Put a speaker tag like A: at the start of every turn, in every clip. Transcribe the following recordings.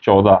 A: 14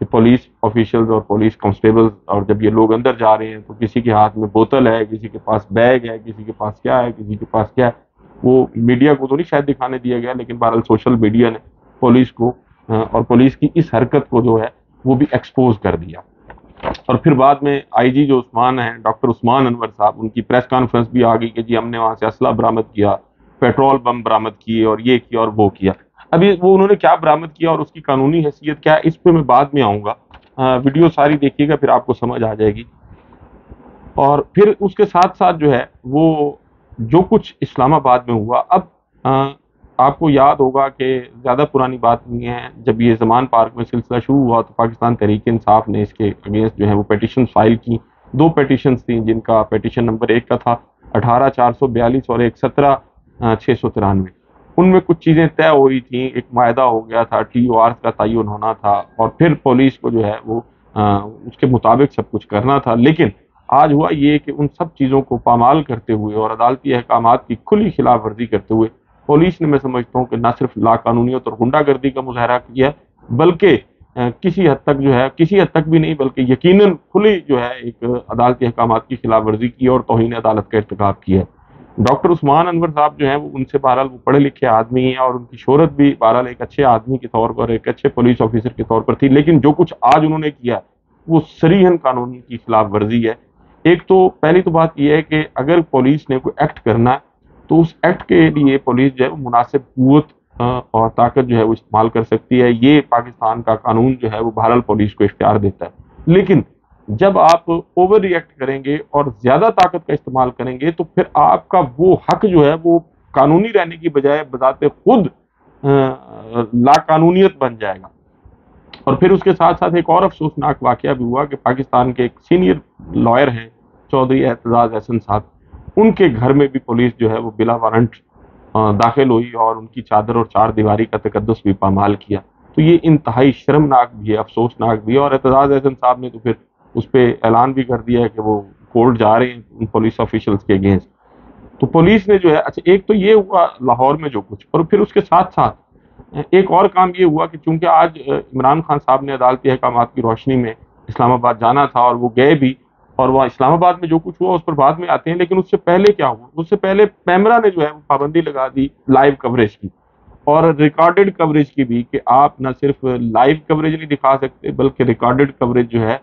A: کہ police officials اور police constables اور جب یہ لوگ اندر جا رہے ہیں تو کسی کے ہاتھ میں بوتل ہے، کسی کے پاس بیگ ہے، کسی کے پاس کیا ہے، کسی کے پاس کیا ہے، وہ میڈیا کو تو نہیں شاید دکھانے دیا گیا، لیکن بہرحال سوشل میڈیا نے پولیس کو اور پولیس کی اس حرکت کو جو ہے وہ بھی ایکسپوز کر دیا۔ اور پھر بعد میں آئی جی جو عثمان ہیں، ڈاکٹر عثمان انور صاحب، ان کی پریس کانفرنس بھی آ گئی کہ جی ہم نے وہاں سے اسلحہ برآمد کیا، پیٹرول بم برآمد کیے اور یہ کیا اور وہ کیا۔ ابھی وہ انہوں نے کیا برآمد کیا اور اس کی قانونی حیثیت کیا ہے، اس پہ میں بعد میں آؤں گا، ویڈیو ساری دیکھیے گا پھر آپ کو سمجھ آ جائے گی۔ اور پھر اس کے ساتھ ساتھ جو ہے وہ جو کچھ اسلام آباد میں ہوا، اب آپ کو یاد ہوگا کہ زیادہ پرانی بات نہیں ہے، جب یہ زمان پارک میں سلسلہ شروع ہوا تو پاکستان تحریک انصاف نے اس کے اگینسٹ جو ہے وہ پیٹیشن فائل کی، 2 پیٹیشنز تھیں، جن کا پیٹیشن نمبر 1 کا تھا 18,442 اور ایک 17,693۔ ان میں کچھ چیزیں طے ہوئی تھیں، ایک معاہدہ ہو گیا تھا، ٹی او آر کا تعین ہونا تھا، اور پھر پولیس کو جو ہے وہ اس کے مطابق سب کچھ کرنا تھا۔ لیکن آج ہوا یہ کہ ان سب چیزوں کو پامال کرتے ہوئے اور عدالتی احکامات کی کھلی خلاف ورزی کرتے ہوئے پولیس نے، میں سمجھتا ہوں کہ نہ صرف لا قانونیت اور غنڈہ گردی کا مظاہرہ کیا بلکہ کسی حد تک جو ہے، کسی حد تک بھی نہیں بلکہ یقیناً کھلی جو ہے ایک عدالتی احکامات کی خلاف ورزی کی اور توہین عدالت کا ارتکاب کیا ہے۔ ڈاکٹر عثمان انور صاحب جو ہیں وہ ان سے بہرحال وہ پڑھے لکھے آدمی ہیں اور ان کی شہرت بھی بہرحال ایک اچھے آدمی کے طور پر، ایک اچھے پولیس آفیسر کے طور پر تھی، لیکن جو کچھ آج انہوں نے کیا وہ صریحاً قانون کی خلاف ورزی ہے۔ ایک تو پہلی تو بات یہ ہے کہ اگر پولیس نے کوئی ایکٹ کرنا ہے تو اس ایکٹ کے لیے پولیس جو ہے وہ مناسب قوت اور طاقت جو ہے وہ استعمال کر سکتی ہے، یہ پاکستان کا قانون جو ہے وہ بہرحال پولیس کو اختیار دیتا ہے۔ لیکن جب آپ اوور ری ایکٹ کریں گے اور زیادہ طاقت کا استعمال کریں گے تو پھر آپ کا وہ حق جو ہے وہ قانونی رہنے کی بجائے بذات خود لا قانونیت بن جائے گا۔ اور پھر اس کے ساتھ ساتھ ایک اور افسوسناک واقعہ بھی ہوا کہ پاکستان کے ایک سینئر لائر ہیں چودھری اعتزاز احسن صاحب، ان کے گھر میں بھی پولیس جو ہے وہ بلا وارنٹ داخل ہوئی اور ان کی چادر اور چار دیواری کا تقدس بھی پامال کیا۔ تو یہ انتہائی شرمناک بھی ہے، افسوسناک بھی ہے، اور اعتزاز احسن صاحب نے تو پھر اس پہ اعلان بھی کر دیا ہے کہ وہ کورٹ جا رہے ہیں ان پولیس آفیشلز کے اگینسٹ۔ تو پولیس نے جو ہے، اچھا ایک تو یہ ہوا لاہور میں جو کچھ، اور پھر اس کے ساتھ ساتھ ایک اور کام یہ ہوا کہ چونکہ آج عمران خان صاحب نے عدالتی احکامات کی روشنی میں اسلام آباد جانا تھا اور وہ گئے بھی، اور وہاں اسلام آباد میں جو کچھ ہوا اس پر بعد میں آتے ہیں، لیکن اس سے پہلے کیا ہوا، اس سے پہلے پیمرا نے جو ہے وہ پابندی لگا دی لائیو کوریج کی اور ریکارڈڈ کوریج کی بھی، کہ آپ نہ صرف لائیو کوریج نہیں دکھا سکتے بلکہ ریکارڈڈ کوریج جو ہے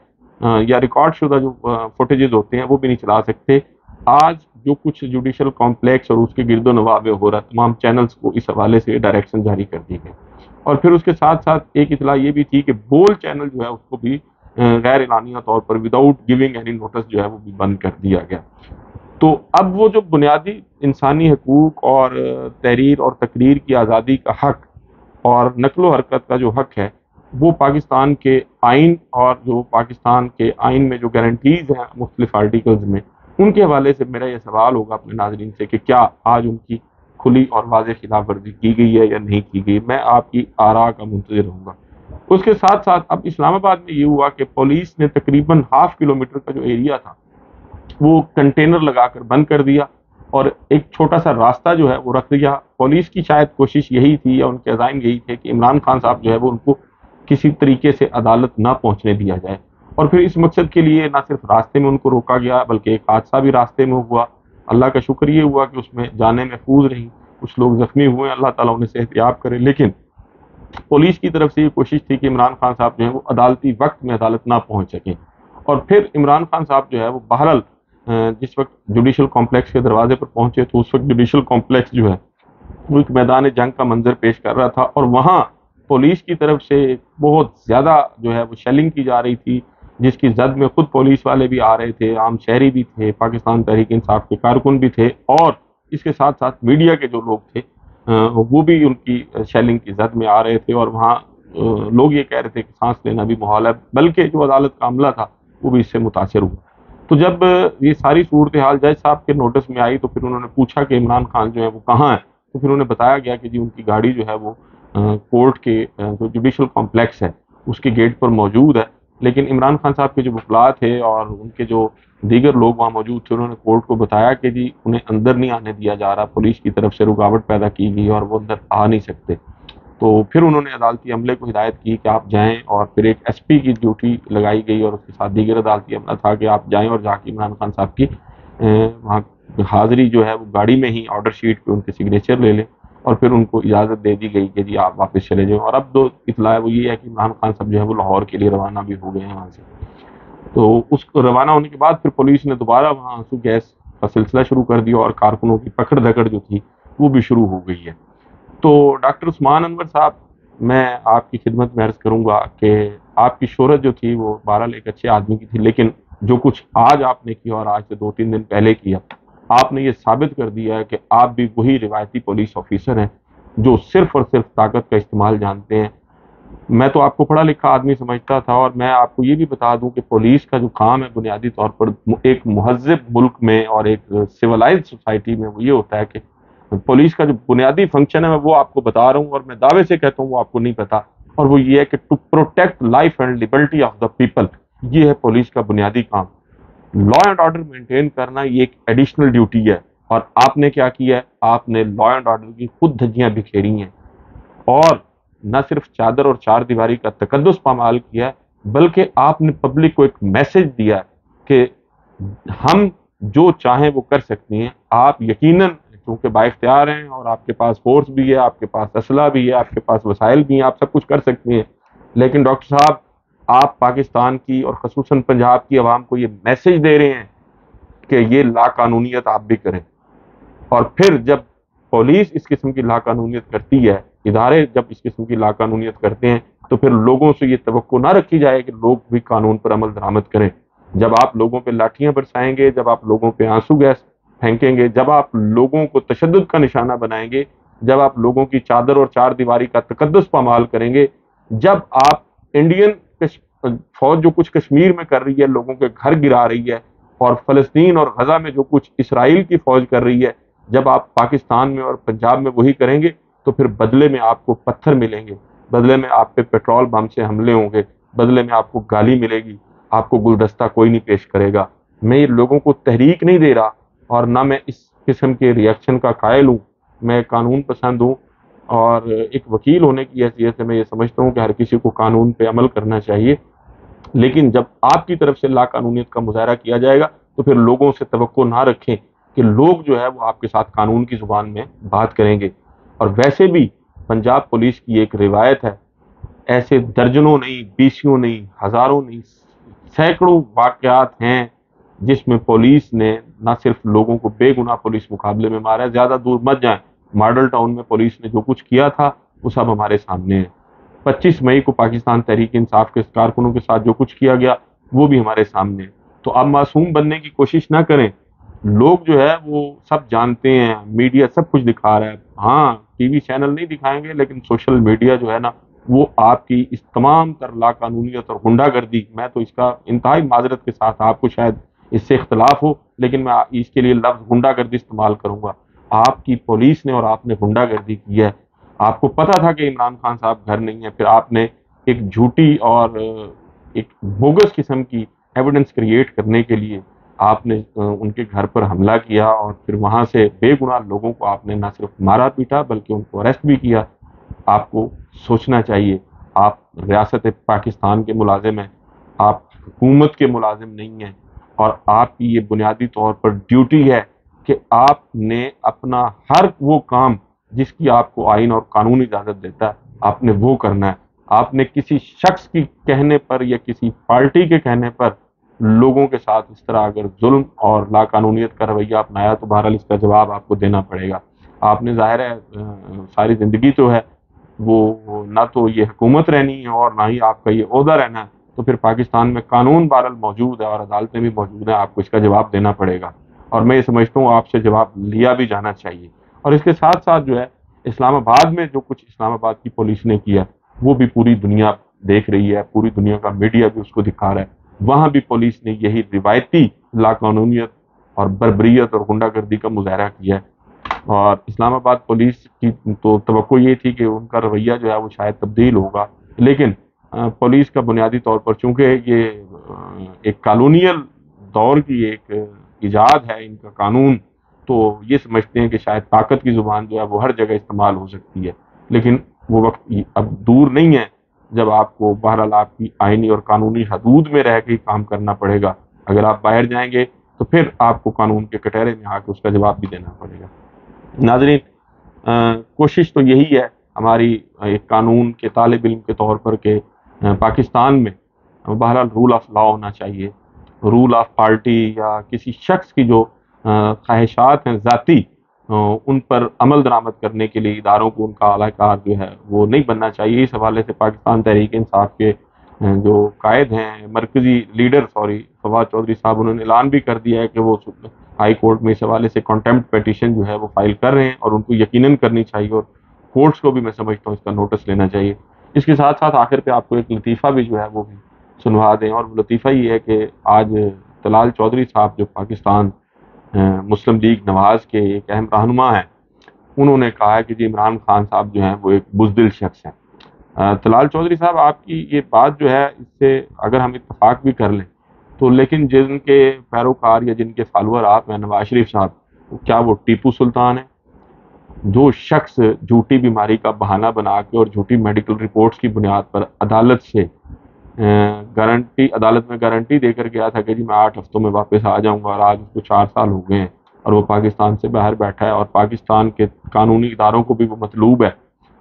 A: یا ریکارڈ شدہ جو فوٹیجز ہوتے ہیں وہ بھی نہیں چلا سکتے۔ آج جو کچھ جوڈیشل کمپلیکس اور اس کے گرد و نواح ہو رہا ہے، تمام چینلز کو اس حوالے سے ڈائریکشن جاری کر دی گئی، اور پھر اس کے ساتھ ساتھ ایک اطلاع یہ بھی تھی کہ بول چینل جو ہے اس کو بھی غیر اعلانیہ طور پر وداؤٹ گیونگ اینی نوٹس جو ہے وہ بھی بند کر دیا گیا۔ تو اب وہ جو بنیادی انسانی حقوق اور تحریر اور تقریر کی آزادی کا حق اور نقل و حرکت کا جو حق ہے، وہ پاکستان کے آئین اور جو پاکستان کے آئین میں جو گارنٹیز ہیں مختلف آرٹیکلز میں، ان کے حوالے سے میرا یہ سوال ہوگا اپنے ناظرین سے کہ کیا آج ان کی کھلی اور واضح خلاف ورزی کی گئی ہے یا نہیں کی گئی؟ میں آپ کی آراء کا منتظر ہوں گا۔ اس کے ساتھ ساتھ اب اسلام آباد میں یہ ہوا کہ پولیس نے تقریباً 0.5 کلومیٹر کا جو ایریا تھا وہ کنٹینر لگا کر بند کر دیا اور ایک چھوٹا سا راستہ جو ہے وہ رکھ دیا۔ پولیس کی شاید کوشش یہی تھی یا ان کے عزائم یہی تھے کہ عمران خان صاحب جو ہے وہ ان کو کسی طریقے سے عدالت نہ پہنچنے دیا جائے، اور پھر اس مقصد کے لیے نہ صرف راستے میں ان کو روکا گیا بلکہ ایک حادثہ بھی راستے میں ہوا۔ اللہ کا شکر یہ ہوا کہ اس میں جانیں محفوظ رہیں، کچھ لوگ زخمی ہوئے، اللہ تعالیٰ انہیں صحت یاب کرے، لیکن پولیس کی طرف سے یہ کوشش تھی کہ عمران خان صاحب جو ہے وہ عدالتی وقت میں عدالت نہ پہنچ سکیں۔ اور پھر عمران خان صاحب جو ہے وہ بہرحال جس وقت جوڈیشل کمپلیکس کے دروازے پر پہنچے تو اس وقت جوڈیشل کمپلیکس جو ہے وہ ایک میدان جنگ کا منظر پیش کر رہا تھا، اور وہاں پولیس کی طرف سے بہت زیادہ جو ہے وہ شیلنگ کی جا رہی تھی، جس کی زد میں خود پولیس والے بھی آ رہے تھے، عام شہری بھی تھے، پاکستان تحریک انصاف کے کارکن بھی تھے، اور اس کے ساتھ ساتھ میڈیا کے جو لوگ تھے وہ بھی ان کی شیلنگ کی زد میں آ رہے تھے، اور وہاں لوگ یہ کہہ رہے تھے کہ سانس لینا بھی محال ہے، بلکہ جو عدالت کا عملہ تھا وہ بھی اس سے متاثر ہوا۔ تو جب یہ ساری صورتحال جج صاحب کے نوٹس میں آئی تو پھر انہوں نے پوچھا کہ عمران خان جو ہے وہ کہاں ہے، تو پھر انہیں بتایا گیا کہ جی ان کی گاڑی جو ہے وہ کورٹ کے جو جوڈیشل کمپلیکس ہے اس کے گیٹ پر موجود ہے، لیکن عمران خان صاحب کے جو وکلاء تھے اور ان کے جو دیگر لوگ وہاں موجود تھے انہوں نے کورٹ کو بتایا کہ جی انہیں اندر نہیں آنے دیا جا رہا، پولیس کی طرف سے رکاوٹ پیدا کی گئی اور وہ اندر آ نہیں سکتے۔ تو پھر انہوں نے عدالتی عملے کو ہدایت کی کہ آپ جائیں، اور پھر ایک ایس پی کی ڈیوٹی لگائی گئی اور اس کے ساتھ دیگر عدالتی عملہ تھا کہ آپ جائیں اور جا کے عمران خان صاحب کی وہاں حاضری جو ہے وہ گاڑی میں ہی آرڈر شیٹ پہ ان کے سگنیچر لے لیں، اور پھر ان کو اجازت دے دی گئی کہ جی آپ واپس چلے جائیں۔ اور اب جو اطلاع ہے وہ یہ ہے کہ عمران خان صاحب جو ہے وہ لاہور کے لیے روانہ بھی ہو گئے ہیں وہاں سے۔ تو اس کو روانہ ہونے کے بعد پھر پولیس نے دوبارہ وہاں آنسو گیس کا سلسلہ شروع کر دیا، اور کارکنوں کی پکڑ دھکڑ جو تھی وہ بھی شروع ہو گئی ہے۔ تو ڈاکٹر عثمان انور صاحب، میں آپ کی خدمت میں عرض کروں گا کہ آپ کی شہرت جو تھی وہ بہرحال ایک اچھے آدمی کی تھی، لیکن جو کچھ آج آپ نے کیا اور آج سے 2-3 دن پہلے کیا، آپ نے یہ ثابت کر دیا ہے کہ آپ بھی وہی روایتی پولیس آفیسر ہیں جو صرف اور صرف طاقت کا استعمال جانتے ہیں۔ میں تو آپ کو پڑھا لکھا آدمی سمجھتا تھا، اور میں آپ کو یہ بھی بتا دوں کہ پولیس کا جو کام ہے بنیادی طور پر ایک مہذب ملک میں اور ایک سویلائزڈ سوسائٹی میں وہ یہ ہوتا ہے کہ پولیس کا جو بنیادی فنکشن ہے میں وہ آپ کو بتا رہا ہوں، اور میں دعوے سے کہتا ہوں وہ آپ کو نہیں پتا، اور وہ یہ ہے کہ to protect life and liberty of the people. یہ ہے پولیس کا بنیادی کام۔ لا اینڈ آرڈر مینٹین کرنا یہ ایک ایڈیشنل ڈیوٹی ہے، اور آپ نے کیا کیا ہے؟ آپ نے لا اینڈ آرڈر کی خود دھجیاں بکھیری ہیں، اور نہ صرف چادر اور چار دیواری کا تقدس پامال کیا ہے، بلکہ آپ نے پبلک کو ایک میسج دیا ہے کہ ہم جو چاہیں وہ کر سکتی ہیں۔ آپ یقیناً چونکہ با اختیار ہیں، اور آپ کے پاس فورس بھی ہے، آپ کے پاس اسلحہ بھی ہے، آپ کے پاس وسائل بھی ہیں، آپ سب کچھ کر سکتی ہیں، لیکن ڈاکٹر صاحب آپ پاکستان کی اور خصوصاً پنجاب کی عوام کو یہ میسج دے رہے ہیں کہ یہ لا قانونیت آپ بھی کریں۔ اور پھر جب پولیس اس قسم کی لا قانونیت کرتی ہے، ادارے جب اس قسم کی لا قانونیت کرتے ہیں، تو پھر لوگوں سے یہ توقع نہ رکھی جائے کہ لوگ بھی قانون پر عمل درآمد کریں۔ جب آپ لوگوں پہ لاٹھیاں برسائیں گے، جب آپ لوگوں پہ آنسو گیس پھینکیں گے، جب آپ لوگوں کو تشدد کا نشانہ بنائیں گے، جب آپ لوگوں کی چادر اور چار دیواری کا تقدس پامال کریں گے، جب آپ انڈین فوج جو کچھ کشمیر میں کر رہی ہے، لوگوں کے گھر گرا رہی ہے، اور فلسطین اور غزہ میں جو کچھ اسرائیل کی فوج کر رہی ہے، جب آپ پاکستان میں اور پنجاب میں وہی کریں گے، تو پھر بدلے میں آپ کو پتھر ملیں گے، بدلے میں آپ پہ پیٹرول بم سے حملے ہوں گے، بدلے میں آپ کو گالی ملے گی، آپ کو گلدستہ کوئی نہیں پیش کرے گا۔ میں یہ لوگوں کو تحریک نہیں دے رہا، اور نہ میں اس قسم کے ریئیکشن کا قائل ہوں۔ میں قانون پسند ہوں، اور ایک وکیل ہونے کی حیثیت سے میں یہ سمجھتا ہوں کہ ہر کسی کو قانون پہ عمل کرنا چاہیے، لیکن جب آپ کی طرف سے لا قانونیت کا مظاہرہ کیا جائے گا تو پھر لوگوں سے توقع نہ رکھیں کہ لوگ جو ہے وہ آپ کے ساتھ قانون کی زبان میں بات کریں گے۔ اور ویسے بھی پنجاب پولیس کی ایک روایت ہے، ایسے درجنوں نہیں، بیسیوں نہیں، ہزاروں نہیں، سینکڑوں واقعات ہیں جس میں پولیس نے نہ صرف لوگوں کو بے گناہ پولیس مقابلے میں مارا ہے۔ زیادہ دور مت جائیں، ماڈل ٹاؤن میں پولیس نے جو کچھ کیا تھا وہ سب ہمارے سامنے ہے۔ 25 مئی کو پاکستان تحریک انصاف کے کارکنوں کے ساتھ جو کچھ کیا گیا وہ بھی ہمارے سامنے ہے۔ تو آپ معصوم بننے کی کوشش نہ کریں۔ لوگ جو ہے وہ سب جانتے ہیں، میڈیا سب کچھ دکھا رہا ہے، ہاں ٹی وی چینل نہیں دکھائیں گے، لیکن سوشل میڈیا جو ہے نا وہ آپ کی اس تمام تر لا قانونیت اور غنڈہ گردی، میں تو اس کا انتہائی معذرت کے ساتھ، آپ کو شاید اس سے اختلاف ہو، لیکن میں اس کے لیے لفظ غنڈہ گردی استعمال کروں گا۔ آپ کی پولیس نے اور آپ نے غنڈہ گردی کی ہے۔ آپ کو پتا تھا کہ عمران خان صاحب گھر نہیں ہے، پھر آپ نے ایک جھوٹی اور ایک بوگس قسم کی ایویڈنس کریٹ کرنے کے لیے آپ نے ان کے گھر پر حملہ کیا، اور پھر وہاں سے بے گناہ لوگوں کو آپ نے نہ صرف مارا پیٹا بلکہ ان کو اریسٹ بھی کیا۔ آپ کو سوچنا چاہیے، آپ ریاست پاکستان کے ملازم ہیں، آپ حکومت کے ملازم نہیں ہیں، اور آپ کی یہ بنیادی طور پر ڈیوٹی ہے کہ آپ نے اپنا ہر وہ کام جس کی آپ کو آئین اور قانون اجازت دیتا ہے آپ نے وہ کرنا ہے۔ آپ نے کسی شخص کی کہنے پر یا کسی پارٹی کے کہنے پر لوگوں کے ساتھ اس طرح اگر ظلم اور لا قانونیت کا رویہ اپنایا تو بہرحال اس کا جواب آپ کو دینا پڑے گا۔ آپ نے ظاہر ہے ساری زندگی تو ہے وہ نہ تو یہ حکومت رہنی ہے اور نہ ہی آپ کا یہ عہدہ رہنا ہے، تو پھر پاکستان میں قانون بہرحال موجود ہے اور عدالتیں بھی موجود ہیں، آپ کو اس کا جواب دینا پڑے گا، اور میں یہ سمجھتا ہوں آپ سے جواب لیا بھی جانا چاہیے۔ اور اس کے ساتھ ساتھ جو ہے اسلام آباد میں جو کچھ اسلام آباد کی پولیس نے کیا وہ بھی پوری دنیا دیکھ رہی ہے، پوری دنیا کا میڈیا بھی اس کو دکھا رہا ہے۔ وہاں بھی پولیس نے یہی روایتی لا قانونیت اور بربریت اور غنڈہ گردی کا مظاہرہ کیا ہے، اور اسلام آباد پولیس کی تو توقع یہ تھی کہ ان کا رویہ جو ہے وہ شاید تبدیل ہوگا، لیکن پولیس کا بنیادی طور پر چونکہ یہ ایک کالونیل دور کی ایک ایجاد ہے ان کا قانون، تو یہ سمجھتے ہیں کہ شاید طاقت کی زبان جو ہے وہ ہر جگہ استعمال ہو سکتی ہے، لیکن وہ وقت اب دور نہیں ہے جب آپ کو بہرحال آپ کی آئینی اور قانونی حدود میں رہ کے ہی کام کرنا پڑے گا. اگر آپ باہر جائیں گے تو پھر آپ کو قانون کے کٹہرے میں آ کے اس کا جواب بھی دینا پڑے گا. ناظرین، کوشش تو یہی ہے ہماری ایک قانون کے طالب علم کے طور پر کہ پاکستان میں بہرحال رول آف لا ہونا چاہیے. رول آف پارٹی یا کسی شخص کی جو خواہشات ہیں ذاتی، ان پر عمل درآمد کرنے کے لیے اداروں کو ان کا اعلی کار جو ہے وہ نہیں بننا چاہیے. اس حوالے سے پاکستان تحریک انصاف کے جو قائد ہیں، مرکزی لیڈر فواد چودھری صاحب، انہوں نے اعلان بھی کر دیا ہے کہ وہ ہائی کورٹ میں اس حوالے سے کنٹمپٹ پیٹیشن جو ہے وہ فائل کر رہے ہیں، اور ان کو یقیناً کرنی چاہیے، اور کورٹس کو بھی میں سمجھتا ہوں اس کا نوٹس لینا چاہیے. اس کے ساتھ ساتھ آخر پہ آپ کو ایک لطیفہ بھی جو ہے وہ بھی سنوا دیں، اور وہ لطیفہ یہ ہے کہ آج طلال چودھری صاحب جو پاکستان مسلم لیگ نواز کے ایک اہم رہنما ہیں، انہوں نے کہا ہے کہ جی عمران خان صاحب جو ہیں وہ ایک بزدل شخص ہیں. طلال چودھری صاحب، آپ کی یہ بات جو ہے اس سے اگر ہم اتفاق بھی کر لیں تو لیکن جن کے پیروکار یا جن کے فالوور آپ ہیں، نواز شریف صاحب، کیا وہ ٹیپو سلطان ہیں؟ جو شخص جھوٹی بیماری کا بہانہ بنا کے اور جھوٹی میڈیکل رپورٹس کی بنیاد پر عدالت سے عدالت میں گارنٹی دے کر گیا تھا کہ جی میں 8 ہفتوں میں واپس آ جاؤں گا، اور آج اس کو 4 سال ہو گئے ہیں اور وہ پاکستان سے باہر بیٹھا ہے، اور پاکستان کے قانونی اداروں کو بھی وہ مطلوب ہے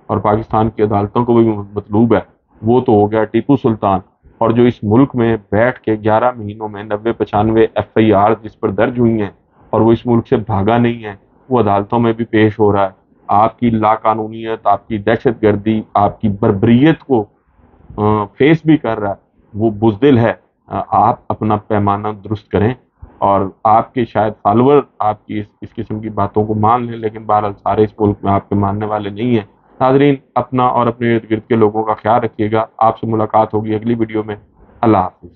A: اور پاکستان کی عدالتوں کو بھی مطلوب ہے. وہ تو ہو گیا ٹیپو سلطان. اور جو اس ملک میں بیٹھ کے 11 مہینوں میں 90-95 FIR جس پر درج ہوئی ہیں اور وہ اس ملک سے بھاگا نہیں ہے، وہ عدالتوں میں بھی پیش ہو رہا ہے. آپ کی لا قانونیت، آپ کی دہشت گردی، آپ کی بربریت کو فیس بھی کر رہا ہے، وہ بزدل ہے. آپ اپنا پیمانہ درست کریں. اور آپ کے شاید فالوور آپ کی اس قسم کی باتوں کو مان لیں، لیکن بہرحال سارے اس ملک میں آپ کے ماننے والے نہیں ہیں. ناظرین، اپنا اور اپنے ارد گرد کے لوگوں کا خیال رکھیے گا. آپ سے ملاقات ہوگی اگلی ویڈیو میں. اللہ حافظ.